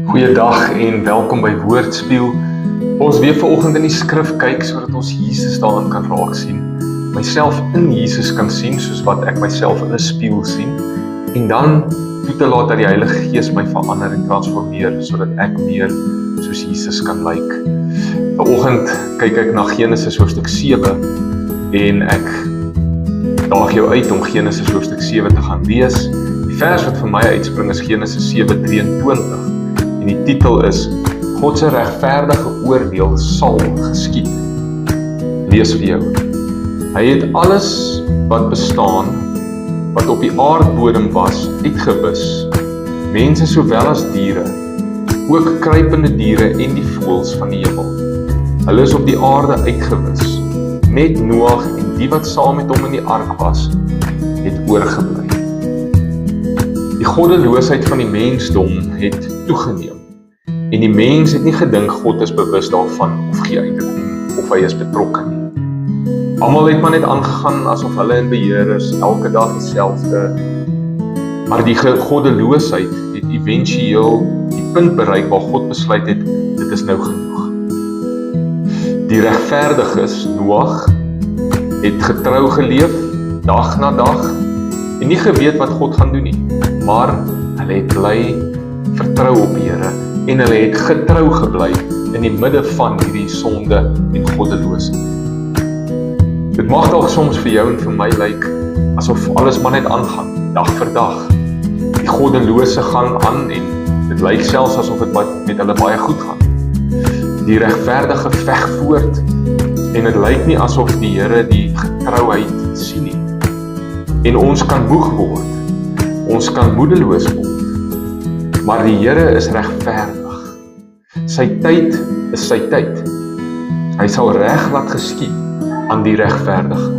Goeiedag en welkom by Woordspieël. Ons weer vanoggend in die skrif kyk sodat ons Jesus daarin kan raak sien. Myself in Jesus kan sien soos wat ek myself in 'n spieël sien. En dan toe te laat dat die Heilige Gees my verander en transformeer sodat ek meer soos Jesus kan lyk. Vanoggend kyk ek na Genesis hoofstuk 7 en ek daag jou uit om Genesis hoofstuk 7 te gaan lees. Die vers wat vir my uitspring is Genesis 7:23 en die titel is God se regverdige oordeel sal geskied. Lees vir jou. Hy het alles wat bestaan, wat op die aardbodem was, uitgewis. Mense sowel as diere, ook kruipende diere en die voëls van die hemel. Hulle is op die aarde uitgewis. Net Noag en die wat saam met hom in die ark was, het oorgebly. Die goddeloosheid van die mensdom het toegeneem. En die mens het nie gedink God is bewus daarvan of gee uitkom of hy is betrokke nie. Almal het maar net aangegaan asof hulle in beheer is, elke dag dieselfde. Maar die goddeloosheid het éventueel die punt bereik waar God besluit het, dit is nou genoeg. Die regverdiges, Noag, het getrou geleef, dag na dag, en nie geweet wat God gaan doen nie, maar hulle het bly vertrou op die Here, en hulle het getrou gebly in die midde van hierdie sonde en goddeloosheid. Dit mag dalk soms vir jou en vir my lyk asof alles maar net aangaan, dag vir dag. Die goddelose gaan aan en dit lyk selfs asof dit met hulle baie goed gaan. Die regverdige veg voort en dit lyk nie asof die Here die getrouheid sien nie. En ons kan moeg word, ons kan moedeloos word, maar die Here is regverdig. Sy tyd is sy tyd. Hy sal reg laat geskied aan die regverdige.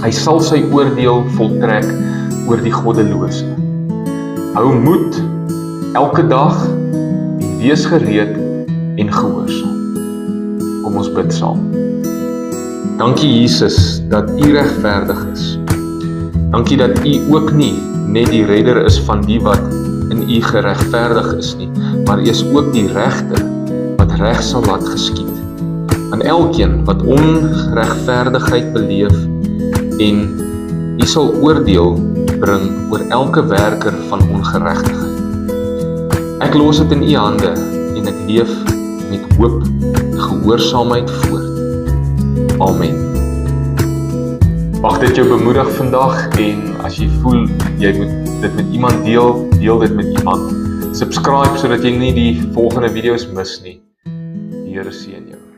Hy sal sy oordeel voltrek oor die goddelose. Hou moed elke dag en wees gereed en gehoorsaam. Kom ons bid saam. Dankie Jesus dat U regverdig is. Dankie dat U ook nie net die redder is van die wat in U geregverdig is nie, maar U is ook die regter wat reg sal laat geskied. Aan elkeen wat onregverdigheid beleef en U sal oordeel bring oor elke werker van ongeregtigheid. Ek los dit in U hande en ek leef met hoop en gehoorsaamheid voort. Amen. Mag dit jou bemoedig vandag en as jy voel jy moet dit met iemand deel, deel dit met iemand. Subscribe sodat jy nie die volgende video's mis nie. Die Here seën jou.